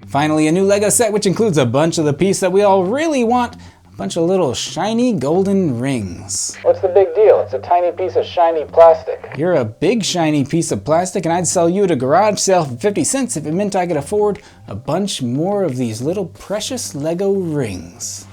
Finally, a new LEGO set which includes a bunch of the piece that we all really want, a bunch of little shiny golden rings. What's the big deal? It's a tiny piece of shiny plastic. You're a big shiny piece of plastic and I'd sell you at a garage sale for 50 cents if it meant I could afford a bunch more of these little precious LEGO rings.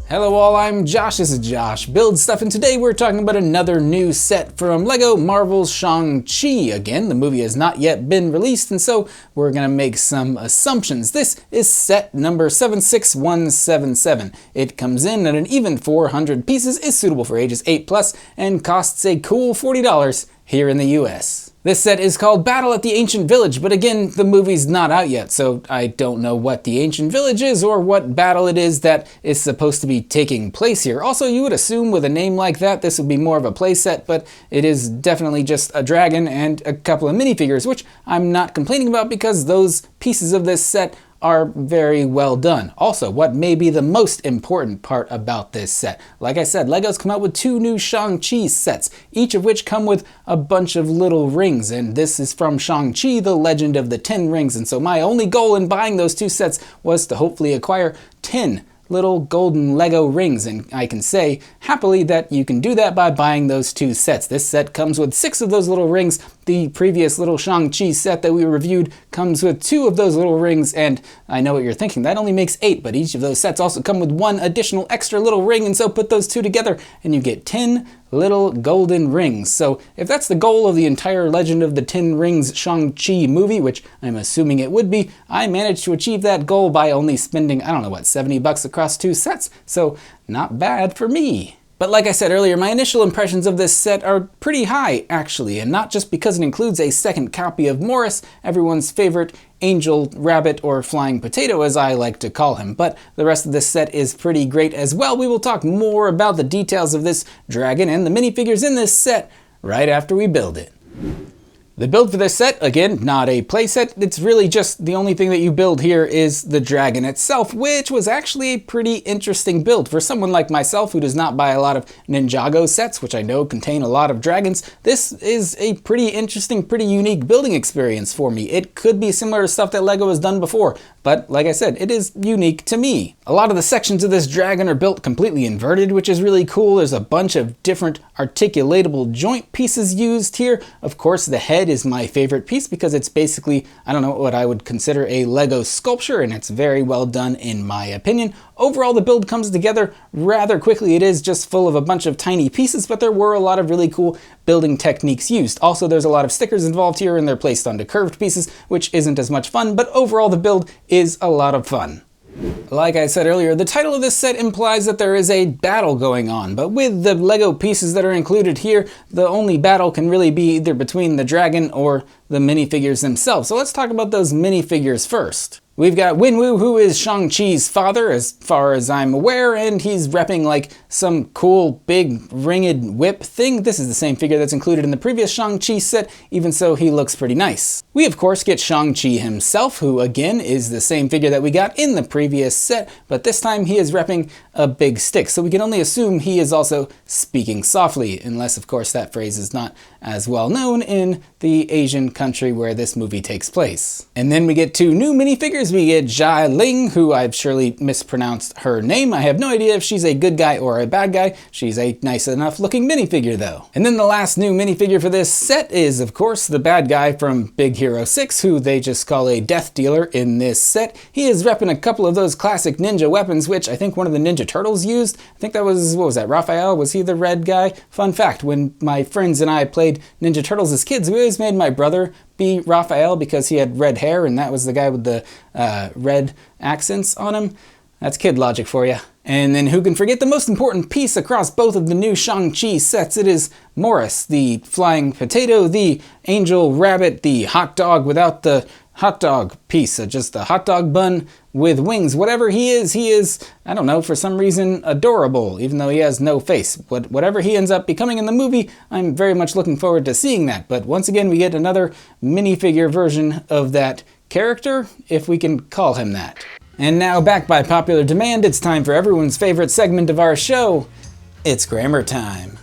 Hello all, I'm Josh, this is Josh Build Stuff, and today we're talking about another new set from LEGO Marvel Shang-Chi. Again, the movie has not yet been released, and so we're gonna make some assumptions. This is set number 76177. It comes in at an even 400 pieces, is suitable for ages 8+, and costs a cool $40 here in the US. This set is called Battle at the Ancient Village, but again, the movie's not out yet, so I don't know what the Ancient Village is or what battle it is that is supposed to be taking place here. Also, you would assume with a name like that, this would be more of a play set, but it is definitely just a dragon and a couple of minifigures, which I'm not complaining about because those pieces of this set are very well done. Also, what may be the most important part about this set. Like I said, LEGO's come out with 2 new Shang-Chi sets, each of which come with a bunch of little rings, and this is from Shang-Chi, the Legend of the 10 Rings, and so my only goal in buying those 2 sets was to hopefully acquire 10 little golden LEGO rings, and I can say happily that you can do that by buying those 2 sets. This set comes with 6 of those little rings. The previous little Shang-Chi set that we reviewed comes with 2 of those little rings, and I know what you're thinking, that only makes 8, but each of those sets also come with 1 additional extra little ring, and so put those 2 together and you get 10 little golden rings. So if that's the goal of the entire Legend of the 10 Rings Shang-Chi movie, which I'm assuming it would be, I managed to achieve that goal by only spending, I don't know what, $70 across 2 sets, so not bad for me. But like I said earlier, my initial impressions of this set are pretty high, actually, and not just because it includes a second copy of Morris, everyone's favorite angel, rabbit, or flying potato as I like to call him, but the rest of this set is pretty great as well. We will talk more about the details of this dragon and the minifigures in this set right after we build it. The build for this set, again, not a playset, it's really just the only thing that you build here is the dragon itself, which was actually a pretty interesting build. For someone like myself who does not buy a lot of Ninjago sets, which I know contain a lot of dragons, this is a pretty interesting, pretty unique building experience for me. It could be similar to stuff that LEGO has done before, but like I said, it is unique to me. A lot of the sections of this dragon are built completely inverted, which is really cool. There's a bunch of different articulatable joint pieces used here. Of course, the head is my favorite piece because it's basically, I don't know, what I would consider a LEGO sculpture, and it's very well done in my opinion. Overall, the build comes together rather quickly. It is just full of a bunch of tiny pieces, but there were a lot of really cool building techniques used. Also, there's a lot of stickers involved here, and they're placed onto curved pieces, which isn't as much fun, but overall the build is a lot of fun. Like I said earlier, the title of this set implies that there is a battle going on, but with the LEGO pieces that are included here, the only battle can really be either between the dragon or the minifigures themselves. So let's talk about those minifigures first. We've got Wenwu, who is Shang-Chi's father, as far as I'm aware, and he's repping like some cool big ringed whip thing. This is the same figure that's included in the previous Shang-Chi set, even so he looks pretty nice. We of course get Shang-Chi himself, who again is the same figure that we got in the previous set, but this time he is repping a big stick, so we can only assume he is also speaking softly, unless of course that phrase is not as well known in the Asian country where this movie takes place. And then we get 2 new minifigures. We get Jia Ling, who I've surely mispronounced her name. I have no idea if she's a good guy or a bad guy. She's a nice enough looking minifigure though. And then the last new minifigure for this set is of course the bad guy from Big Hero 6, who they just call a death dealer in this set. He is repping a couple of those classic ninja weapons, which I think one of the Ninja Turtles used. I think that was, what was that, Raphael? Was he the red guy? Fun fact, when my friends and I played Ninja Turtles as kids, we always made my brother be Raphael because he had red hair and that was the guy with the red accents on him. That's kid logic for you. And then who can forget the most important piece across both of the new Shang-Chi sets? It is Morris, the flying potato, the angel rabbit, the hot dog without the hot dog piece, just a hot dog bun with wings. Whatever he is, I don't know, for some reason adorable, even though he has no face. Whatever he ends up becoming in the movie, I'm very much looking forward to seeing that. But once again, we get another minifigure version of that character, if we can call him that. And now, back by popular demand, it's time for everyone's favorite segment of our show. It's grammar time.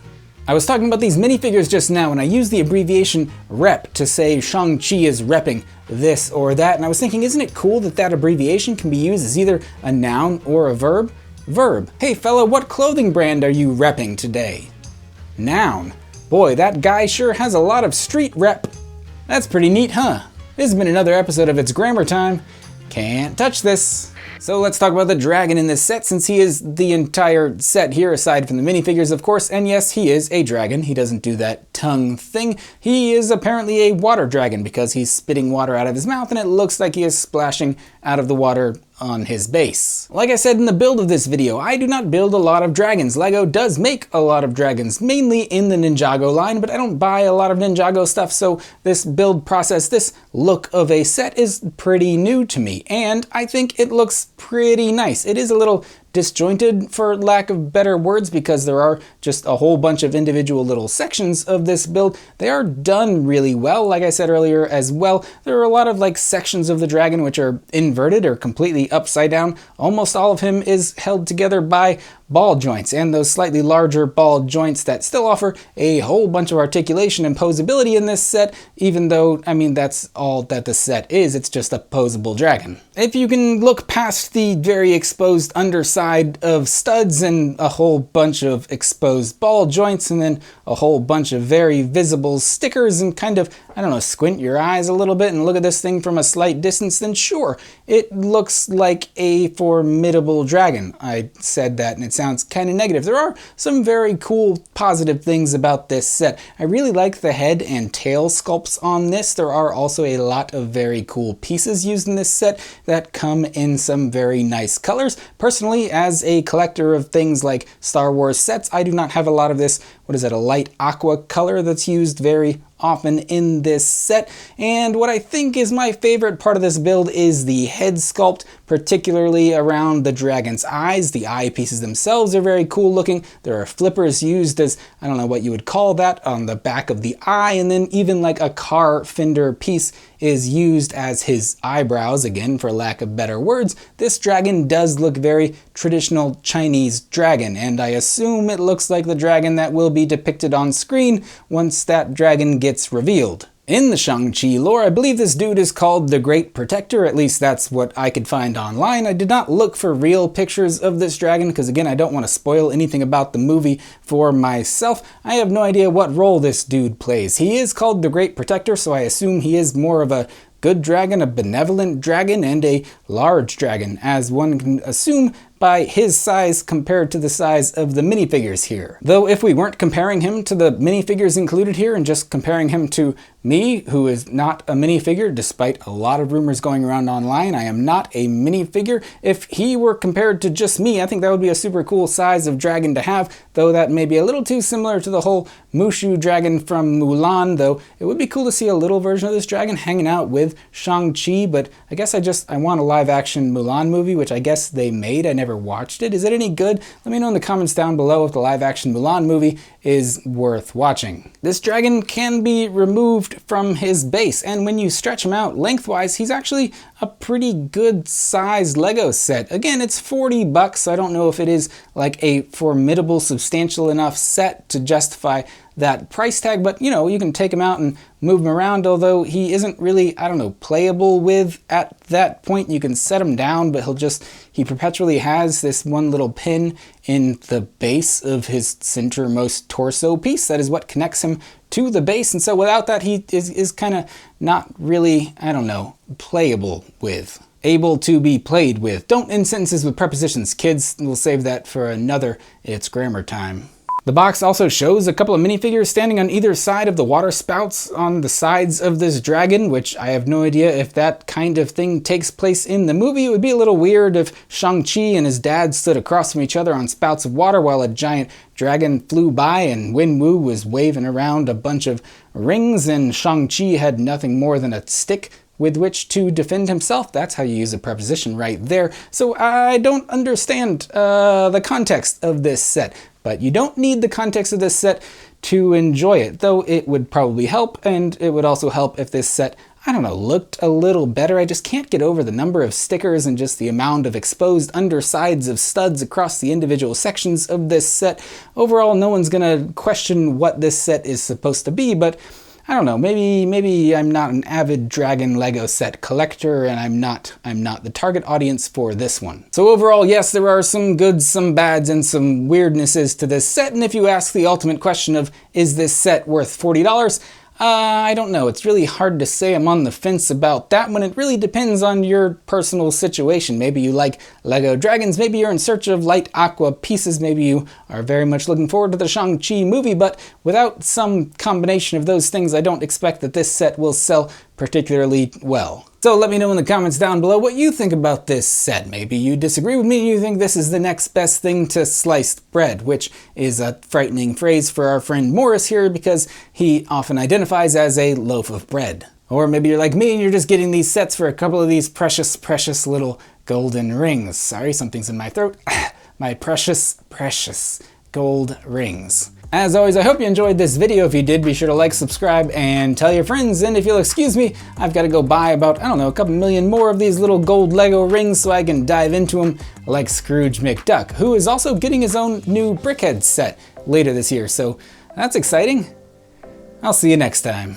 I was talking about these minifigures just now, and I used the abbreviation rep to say Shang-Chi is repping this or that, and I was thinking, isn't it cool that that abbreviation can be used as either a noun or a verb? Verb. Hey fella, what clothing brand are you repping today? Noun. Boy, that guy sure has a lot of street rep. That's pretty neat, huh? This has been another episode of It's Grammar Time. Can't touch this. So let's talk about the dragon in this set, since he is the entire set here, aside from the minifigures, of course. And yes, he is a dragon. He doesn't do that tongue thing. He is apparently a water dragon because he's spitting water out of his mouth, and it looks like he is splashing out of the water on his base. Like I said in the build of this video, I do not build a lot of dragons. LEGO does make a lot of dragons, mainly in the Ninjago line, but I don't buy a lot of Ninjago stuff, so this build process, this look of a set is pretty new to me, and I think it looks pretty nice. It is a little disjointed, for lack of better words, because there are just a whole bunch of individual little sections of this build. They are done really well, like I said earlier as well. There are a lot of like sections of the dragon which are inverted or completely upside down. Almost all of him is held together by ball joints, and those slightly larger ball joints that still offer a whole bunch of articulation and posability in this set, even though, I mean, that's all that the set is. It's just a posable dragon. If you can look past the very exposed underside of studs and a whole bunch of exposed ball joints and then a whole bunch of very visible stickers and kind of, I don't know, squint your eyes a little bit and look at this thing from a slight distance, then sure, it looks like a formidable dragon. I said that and it sounds kind of negative. There are some very cool positive things about this set. I really like the head and tail sculpts on this. There are also a lot of very cool pieces used in this set that come in some very nice colors. Personally, as a collector of things like Star Wars sets, I do not have a lot of this, what is it, a light aqua color that's used very often in this set. And what I think is my favorite part of this build is the head sculpt, particularly around the dragon's eyes. The eye pieces themselves are very cool looking. There are flippers used as, I don't know what you would call that, on the back of the eye, and then even like a car fender piece is used as his eyebrows, again, for lack of better words. This dragon does look very traditional Chinese dragon, and I assume it looks like the dragon that will be depicted on screen once that dragon gets revealed. In the Shang-Chi lore, I believe this dude is called the Great Protector, at least that's what I could find online. I did not look for real pictures of this dragon because, again, I don't want to spoil anything about the movie for myself. I have no idea what role this dude plays. He is called the Great Protector, so I assume he is more of a good dragon, a benevolent dragon, and a large dragon, as one can assume by his size compared to the size of the minifigures here. Though if we weren't comparing him to the minifigures included here and just comparing him to me, who is not a minifigure, despite a lot of rumors going around online, I am not a minifigure. If he were compared to just me, I think that would be a super cool size of dragon to have, though that may be a little too similar to the whole Mushu dragon from Mulan, though it would be cool to see a little version of this dragon hanging out with Shang-Chi, but I guess I want a live action Mulan movie, which I guess they made. I never watched it. Is it any good? Let me know in the comments down below if the live action Mulan movie is worth watching. This dragon can be removed from his base, and when you stretch him out lengthwise, he's actually a pretty good sized Lego set. Again, it's $40, so I don't know if it is like a formidable, substantial enough set to justify that price tag, but you know, you can take him out and move him around, although he isn't really, I don't know, playable with at that point. You can set him down, but he perpetually has this one little pin in the base of his centermost torso piece. That is what connects him to the base, and so without that, he is kind of not really, I don't know, playable with. Able to be played with. Don't end sentences with prepositions, kids. We'll save that for another It's Grammar Time. The box also shows a couple of minifigures standing on either side of the water spouts on the sides of this dragon, which I have no idea if that kind of thing takes place in the movie. It would be a little weird if Shang-Chi and his dad stood across from each other on spouts of water while a giant dragon flew by and Wen-Wu was waving around a bunch of rings and Shang-Chi had nothing more than a stick with which to defend himself. That's how you use a preposition right there. So I don't understand the context of this set. But you don't need the context of this set to enjoy it, though it would probably help, and it would also help if this set I don't know, looked a little better. I just can't get over the number of stickers and just the amount of exposed undersides of studs across the individual sections of this set. Overall, no one's gonna question what this set is supposed to be, but I don't know, maybe I'm not an avid Dragon Lego set collector, and I'm not the target audience for this one. So overall, yes, there are some goods, some bads, and some weirdnesses to this set, and if you ask the ultimate question of, is this set worth $40? I don't know. It's really hard to say. I'm on the fence about that one. It really depends on your personal situation. Maybe you like Lego dragons, maybe you're in search of light aqua pieces, maybe you are very much looking forward to the Shang-Chi movie, but without some combination of those things, I don't expect that this set will sell particularly well. So let me know in the comments down below what you think about this set. Maybe you disagree with me and you think this is the next best thing to sliced bread, which is a frightening phrase for our friend Morris here because he often identifies as a loaf of bread. Or maybe you're like me and you're just getting these sets for a couple of these precious, precious little golden rings. Sorry, something's in my throat. My precious, precious gold rings. As always, I hope you enjoyed this video. If you did, be sure to like, subscribe, and tell your friends. And if you'll excuse me, I've got to go buy about, I don't know, a couple million more of these little gold Lego rings so I can dive into them like Scrooge McDuck, who is also getting his own new BRICKSET set later this year. So that's exciting. I'll see you next time.